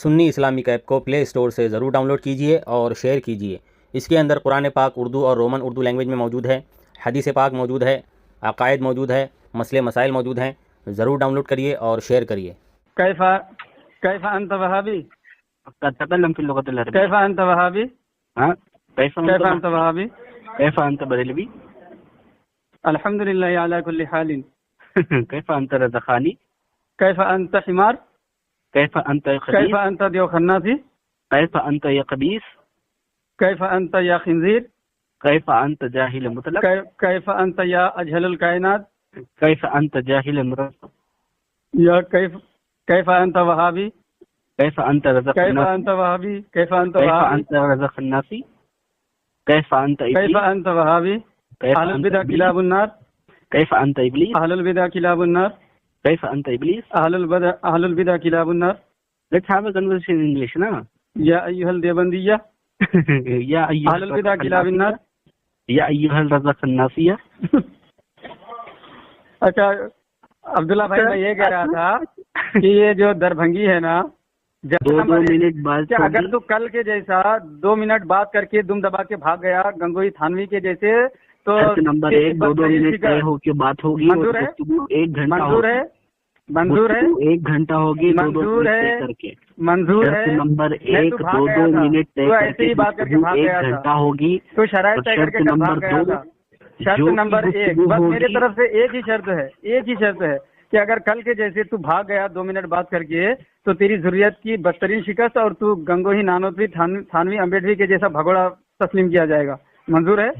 Sunni Islamic app को play store से ज़रूर डाउनलोड कीजिए और शेयर कीजिए। इसके अंदर कुरान पाक उर्दू और रोमन उर्दू लैंग्वेज में मौजूद है, हदीस पाक मौजूद है, अकायद मौजूद है, मसले मसाइल मौजूद हैं। ज़रूर डाउनलोड करिए और शेयर करिए। कैफा कैफा अंत वहाबी तकल्लम फिल लुगतिल अरबी। कैफा अंत वहाबी हाँ, कैफा अंत वहाबी कैफा अंत बरेलवी। अल्हम्दुलिल्लाह अला कुल्ली हालिन। कैफा अंत रज़क़ानी। कैफा अंत हिमार। कैफा अंत खबीस। कैफा अंत दियो खन्नासी। कैफा अंत या खबीस। कैफा अंत या खिंजीर। कैफा अंत जाहिल मुतलक। कैफा अंत या अजहलुल कायनात। कैफा अंत जाहिल मुरक्कब। या कैफा अंत वहाबी। कैफा अंत कैफा रज़क़नासी। अंत वहाबी। कैफा अंत कैफा वहाबी। अंत रज़क़नासी। कैफा अंत कैफा इब्लीस। अंत वहाबी। कैफा अहलुल अंत बिदा इब्लीस। किलाबुन नार। कैफा अंत इब्लीस। अहलुल बिदा किलाबुन नार। कैफा अंत इब्लीस। अहलुल बिदा किलाबुन नार। Let's have a conversation in English, ना? या अय्युहल देवबंदिया। या अहलुल बिदा किलाबुन नार। या अय्युहल रज़क़नासिया। अच्छा अब्दुल्ला भाई, मैं ये कह रहा था कि ये जो दरभंगी है ना, दो मिनट बाद क्या अगर तू कल के जैसा 2 मिनट बात करके दुम दबा के भाग गया गंगोई थानवी के जैसे, तो नंबर 1 2 मिनट तय होके बात होगी। मंजूर है? 1 घंटा मंजूर है? मंजूर है? 1 घंटा होगी। 2 मंजूर मिनट है? तय करके मंजूर है? नंबर नहीं, 1 तू भाग 2 गया था। मिनट तय तू करके ऐसे ही बात करके भाग 1 गया था। घंटा होगी। तो शराइत तय करके कब भाग गया था? शर्त नंबर 1, बस मेरे तरफ से एक ही शर्त है, एक ही शर्त है कि अगर कल के जैसे तू भाग गया 2 मिनट बात करके, तो तेरी जुर्रियत की बदतरीन शिकस्त और तू गंगोही नानोतवी थानवी अम्बेडवी के जैसा भगोड़ा तस्लीम किया जाएगा। मंजूर है?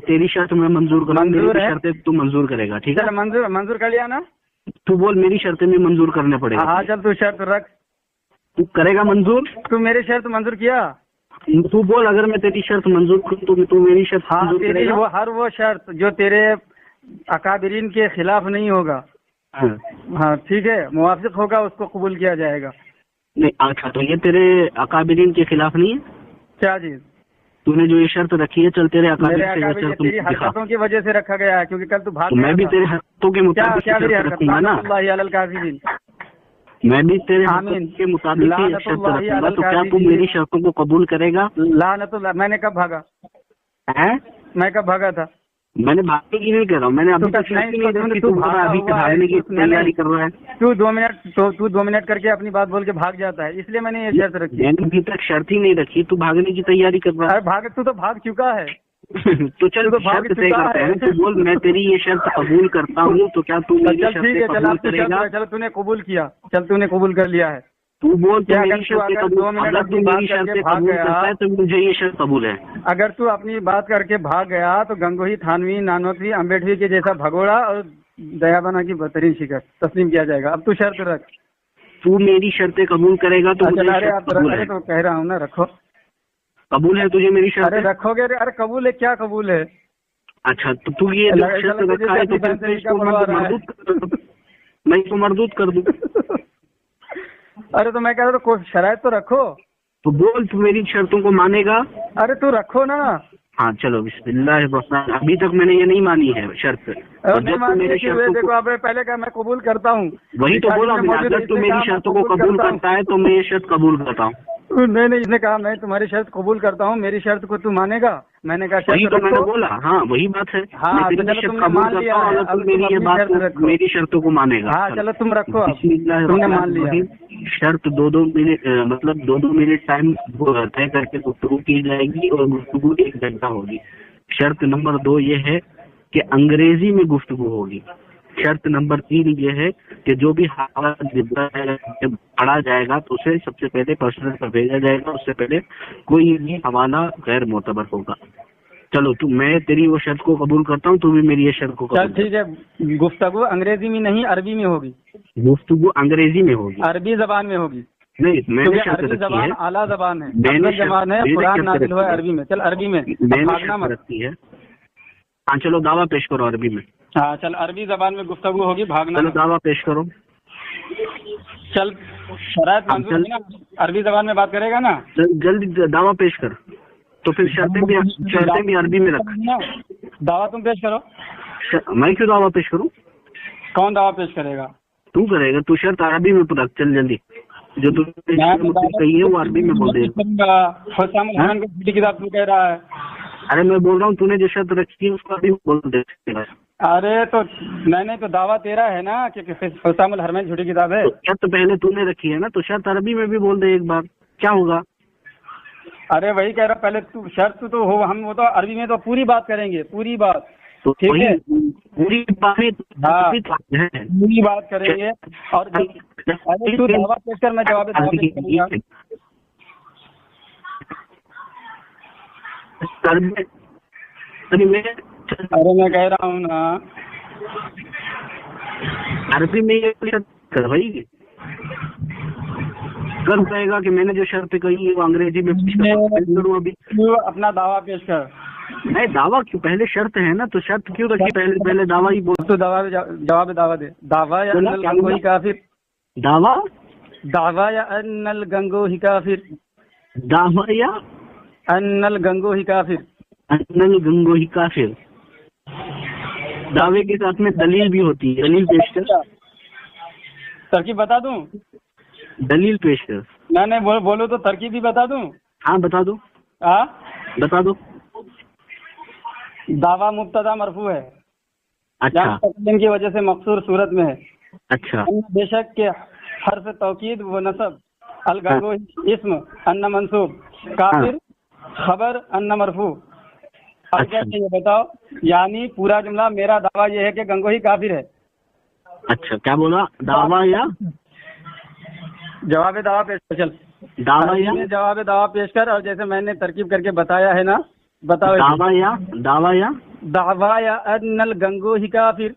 तेरी शर्त मैं मंजूर करूँ। मंजूर है? शर्तें तू मंजूर करेगा, ठीक है? चल मंजूर कर लिया ना? तू बोल, मेरी शर्तें में मंजूर करने पड़ेगा। हाँ चल तू शर्त रख। तू करेगा मंजूर? तू मेरी शर्त मंजूर किया? तू बोल, अगर मैं तेरी शर्त मंजूर करूँ तो तू मेरी शर्त हाँ, मंजूर तेरी करेगा? हर वो शर्त जो तेरे अकाबिरीन के खिलाफ नहीं होगा, हाँ। हाँ ठीक है, मुवाफिक होगा, उसको कबूल किया जाएगा। नहीं, अच्छा, तो ये तेरे अकाबिरीन के खिलाफ नहीं है? क्या चीज? तूने जो ये शर्त रखी है, चल तेरे मेरे अकाबिर से ये अकाबिर शर्त तेरी दिखा। हरकतों की वजह से रखा गया है, क्योंकि कल तू भाग तो मैं भी गया था। तेरे हरकतों के क्या मुताबिक क्या मेरी शर्त हरकत? रखूंगा ना। लानतुल्लाहि अलल काज़िबीन। मैं भी तेरे आमीन। हरकत के मुताबिक ही शर्त लानतुल्लाहि रखूंगा। अलल तो क्या तू काज़िबीन। मेरी शर्तों को कबूल करेगा? लानतुल्लाह। मैंने कब भागा? है? मैं कब भागा था? मैंने भागने की नहीं कर रहा हूँ। मैंने अभी तू तक शर्त ही नहीं रखी। तू तू भागा अभी हुआ है। भागने की मैंने- तैयारी कर रहा है। तू 2 मिनट करके अपनी बात बोल के भाग जाता है, इसलिए मैंने ये शर्त रखी। मैंने अभी तक शर्त ही नहीं रखी, तू भागने की तैयारी कर रहा अरे भाग, तू तो भाग चुका है। है। तो चल, तू तो भाग शर्त तय चुका करते है। हैं। तू बोल, मैं तेरी ये शर्त कबूल करता हूँ, तो क्या तू मेरी चल ठीक है, शर्त चल कबूल अब तू शर्त करेगा? रख। चल तूने कबूल किया, चल तूने कबूल कर लिया है। तू बोल, क्या तो अगर मेरी तू शर्तें अगर कबूल, 2 मिनट अगर अपनी तू बात मेरी करके शर्तें भाग कबूल गया, करता है तो मुझे ये शर्त कबूल है। अगर तू अपनी बात करके भाग गया तो गंगोही थानवी नानोतवी अम्बेडवी के जैसा भगोड़ा और दयाबना की बदतरीन शिकस्त तस्लीम किया जाएगा। अब तू शर्त रख। तू मेरी शर्तें कबूल करेगा तो मुझे अरे शर्त कबूल अरे है। तो कह रहा हूँ ना, रखो। कबूल है तुझे मेरी शर्त? अरे रखोगे? अरे कबूल है, क्या कबूल है? अच्छा, तो तू ये जो शर्त रखा है तो फिर मैं इसको मरदूद कर दूं। मैं इसको मरदूद कर दूं। अरे तो मैं कह रहा हूँ शराइत तो रखो। तो बोल, तू मेरी शर्तों को मानेगा? अरे तू रखो ना। हाँ चलो, बिस्मिल्लाह। अभी तक मैंने ये नहीं मानी है शर्त। और जब तू मेरी शर्तों देखो, को, आप पहले कहा मैं कबूल करता हूँ। वही तो बोला मैंने, अगर तू मेरी शर्तों को कबूल करता है तो मैं ये शर्त कबूल करता हूँ। नहीं, इसने कहा मैं तुम्हारी शर्त कबूल करता हूँ, मेरी शर्त को तू मानेगा? मैंने कहा वही शर्त तो मैंने रखो। बोला। हाँ वही बात है। हाँ, मैं तो तेरी चलो शर्त तुमने कबूल मान करता लिया हूँ है, अगर अब तू मेरी तुम ये अपनी बात शर्त को, रखो। मेरी शर्तों को मानेगा। हाँ चलो तुम रखो, अब तुमने मान लिया। बिस्मिल्लाहिर्रहमानिर्रहीम। शर्त 2 मिनट, मतलब 2 मिनट टाइम तय करके गुफ्तगू की जाएगी और गुफ्तगू 1 घंटा होगी। शर्त नंबर 2 ये है कि अंग्रेजी में गुफ्तगू होगी। शर्त नंबर 3 ये है कि जो भी हवाला पढ़ा जाएगा तो उसे सबसे पहले पर्सनल पर भेजा जाएगा, उससे पहले कोई भी हवाला गैर मोतबर होगा। चलो, तू, मैं तेरी वो शर्त को कबूल करता हूँ, तू भी मेरी ये शर्त को चल कबूल ठीक है, गुफ्तगू अंग्रेजी में नहीं अरबी में होगी। गुफ्तगू अंग्रेजी में होगी, अरबी जबान में होगी, नहीं मैंने क्योंकि शर्त अरबी रखी जबान है। आला जबान है, मैंने अफजल जबान है, मैंने कुरान शर्त नाजिल हुआ है रखी है। अरबी में। चल अरबी में, मैंने भागना शर्त मत। रखी है। हाँ चलो, दावा पेश करो अरबी में। हाँ चल, अरबी जबान में गुफ्तगू होगी, भागना चलो मत। दावा पेश करो। चल शराइत मंजूर है ना? अरबी जबान में बात करेगा ना? जल्दी दावा पेश कर। तो फिर शर्तें भी अरबी में रख। दावा तुम पेश करो। मैं क्यों दावा पेश करूं? कौन दावा पेश करेगा? तू करेगा। तू शर्त अरबी में रख, चल जल्दी। जो तुमने मुझसे कही है वो अरबी में बोल दे। हुसामुल हरमैन की झूठी किताब तू कह रहा है। अरे मैं बोल रहा हूँ तूने जो शर्त रखी है उसको अभी बोल दे। अरे तो नहीं तो दावा तेरा है ना कि हुसामुल हरमैन झूठी किताब है। तो शर्त पहले तूने रखी है ना, तो शर्त अरबी में भी बोल दे एक बार, क्या होगा? अरे वही कह रहा, पहले तू शर्त तो हो, हम वो तो अरबी में तो पूरी बात करेंगे, पूरी बात। तो ठीक है, पूरी बात है, पूरी बात करेंगे। और अरे तू दावा पेश कर, मैं जवाब दावा पेश करूंगा। अरे मैं कह रहा हूँ ना अरबी में ये करवाई कर पाएगा कि मैंने जो शर्त कही है वो अंग्रेजी में करूँ अभी? अपना दावा पेश कर। नहीं दावा क्यों, पहले शर्त है ना, तो शर्त क्यों रखी? पहले दावा ही बोल। तो जवाब दावा दे। दावा या अन्नल गंगोही काफिर। दावा या अन्नल गंगोही काफिर। दावा या अन्नल गंगोही काफिर। अन्नल गंगोही काफिर। दावे के साथ में दलील भी होती है, दलील पेश कर। तरकीब बता दूं? दलील पेश कर। नहीं बोलो तो तरकीब भी बता दूं? हाँ बता दो। बता दो। दावा मुब्तदा मरफू है। अच्छा। तकदीम की वजह से मकसूर सूरत में है। अच्छा। बेशक के हर्फ तौकीद व नसब अल गंगोही इस्म अन्ना मंसूब काफिर खबर अन्ना मरफू। अच्छा। ये बताओ, यानी पूरा जुमला मेरा दावा ये है कि गंगोही काफिर है। अच्छा, क्या बोला? दावा या जवाब दावा पेश कर। चल दावा या जवाब दावा पेश कर, और जैसे मैंने तरकीब करके बताया है ना, बताओ। दावा या अन्नल गंगोही काफिर।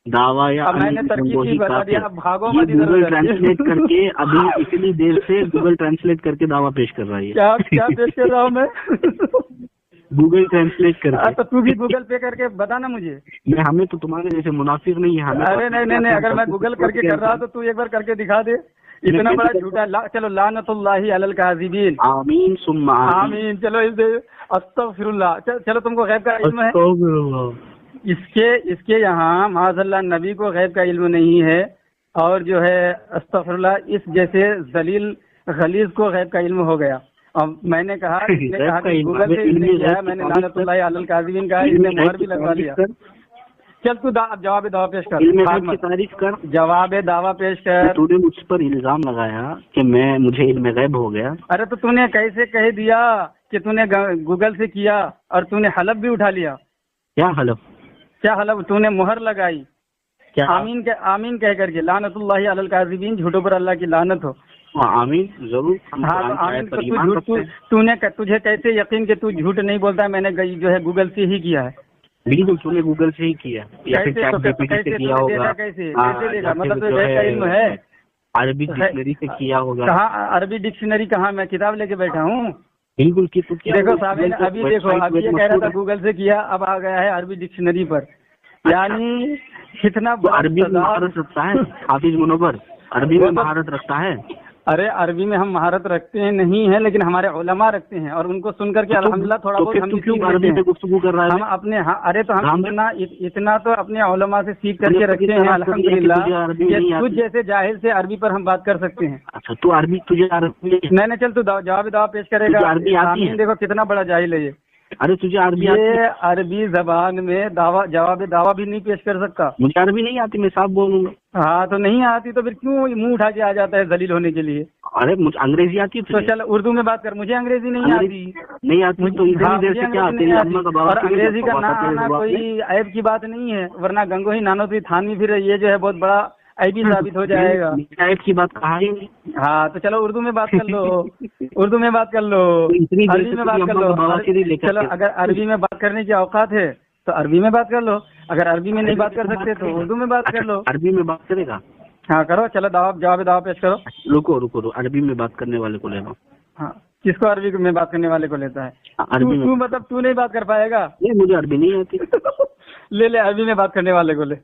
दावा या अब मैंने तरकीब ही बता दिया, अब भागो मत गूगल इधर। ट्रांसलेट करके अभी इतनी देर से गूगल ट्रांसलेट करके दावा पेश कर रहा है। क्या पेश कर रहा हूँ मैं? गूगल ट्रांसलेट करके। तो तू भी गूगल पे करके बता ना मुझे। मैं हमें तो तुम्हारे जैसे मुनाफिर नहीं है हमें। अरे नहीं, अगर मैं गूगल करके कर रहा तो तू एक बार करके दिखा दे। इतना बड़ा झूठा चलो लानतुल्लाहि अलल काज़िबीन। आमीन सुम्मा आमीन। चलो इस अस्तगफिरुल्लाह। चलो तुमको गैब का इल्म है? इसके यहाँ माज़अल्लाह नबी को गैब का इल्म नहीं है, और जो है अस्तगफिरुल्लाह इस जैसे जलील गलीज को गैब का इल्म हो गया। अब मैंने कहा कि गूगल से इसने किया है, मैंने लानतुल्लाहि अलल काज़िबीन कहा, इसने मुहर भी लगवा लिया। चल तू अब जवाब दावा पेश कर। की तारीफ कर। जवाब दावा पेश कर। तूने मुझ पर इल्जाम लगाया कि मुझे इल्म गैब हो गया। अरे तो तूने कैसे कह दिया कि तूने गूगल से किया, और तूने हलफ भी उठा लिया? क्या हलफ? तूने मुहर लगाई क्या? आमीन कह करके लानतुल्लाहि अलल काज़िबीन, झूठों पर अल्लाह की लानत हो। आमीन जरूर। हाँ तो आमीन। तुझे कैसे यकीन कि तू झूठ नहीं बोलता है? मैंने जो है गूगल से ही किया है। बिल्कुल, तूने गूगल से ही किया या फिर कैसे किया होगा? कैसे देखा? मतलब तो गैब का इल्म है। अरबी डिक्शनरी से किया होगा। कहाँ अरबी डिक्शनरी? कहाँ, मैं किताब लेके बैठा हूँ। बिल्कुल की तू किया। देखो साबिन, अभी देखो, अभी ये कह रहा था गूगल से किया, अब आ गया है अरबी डिक्शनरी पर। यानी कितना अरबी में महारत रखता है हाफिज मुनव्वर, अरबी में महारत रखता है। अरे अरबी में हम महारत रखते हैं नहीं है, लेकिन हमारे उलमा रखते हैं, और उनको सुनकर के अल्हम्दुलिल्लाह थोड़ा बहुत हम क्यों अरबी में गुफ्तगू कर रहा है? हम अपने अरे तो हम इतना तो अपने उलमा से सीख करके रखते हैं अल्हम्दुलिल्लाह। कुछ जैसे जाहिल से अरबी पर हम बात कर सकते हैं। अच्छा, तू अरबी, तुझे अरबी नहीं चल तू जवाब दावा पेश करेगा। अरबी आती है? देखो कितना बड़ा जाहिल है ये। अरे तुझे अरबी ये अरबी जबान में जवाब दावा भी नहीं पेश कर सकता। मुझे अरबी नहीं आती, मैं साफ बोलूंगा। हाँ तो नहीं आती तो फिर क्यों मुंह उठा के आ जाता है दलील होने के लिए? अरे मुझे अंग्रेजी आती है तो चल उर्दू में बात कर। मुझे अंग्रेजी नहीं आती तो इतनी देर से क्या आती है? और अंग्रेजी का ना आना कोई ऐब की बात नहीं है, वरना गंगोही नानोती थानवी फिर ये जो है बहुत बड़ा ऐबी साबित हो जाएगा। ऐब की बात कहा ही नहीं। हाँ तो चलो उर्दू में बात कर लो, उर्दू में बात कर लो, अरबी में बात कर लो। चलो अगर अरबी में बात करने की औकात है तो अरबी में बात कर लो, अगर अरबी में नहीं बात कर सकते तो उर्दू में बात कर लो। अरबी में बात करेगा? हाँ करो। चलो जवाब दावा पेश करो। रुको, अरबी में बात करने वाले को ले लो। हाँ, किसको अरबी में बात करने वाले को लेता है? तू मतलब तू नहीं बात कर पाएगा? नहीं, मुझे अरबी नहीं आती। ले अरबी में बात करने वाले को ले।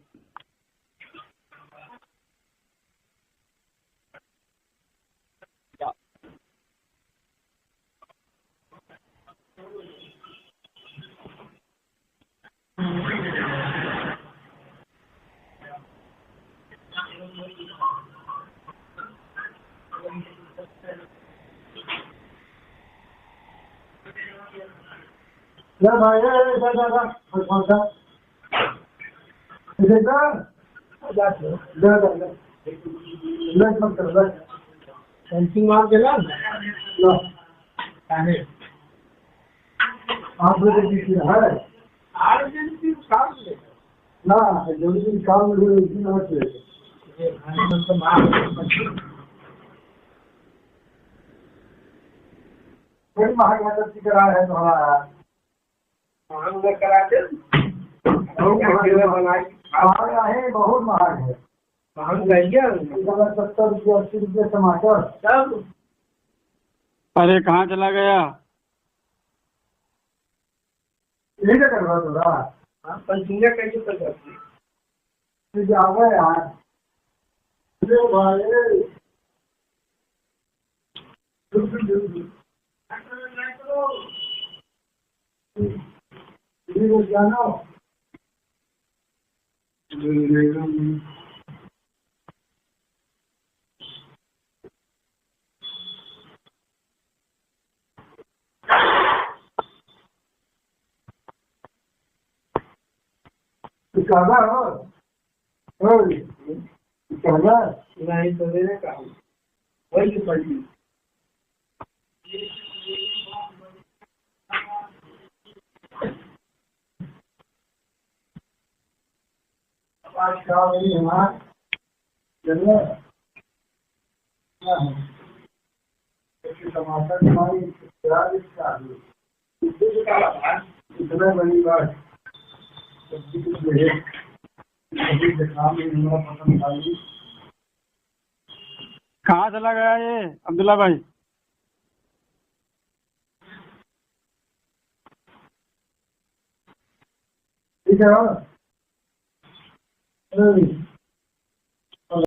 सेंसिंग मार के लो आप लोग है ना जल्दी काम बड़ी महाग मदद की करा है तुम्हारा करा है बहुत महाग है 70-80 रुपये टमाटर। अरे कहाँ चला गया? यही क्या करवा थोड़ा पंचिंगा कैसे कर सकते जाओ यार भाई जाना कहना कहना नहीं तो मेरे काम वही पड़ी टमाटर हमारी इतना बड़ी बात कहाँ चला गया ये अब्दुल्ला भाई? ठीक है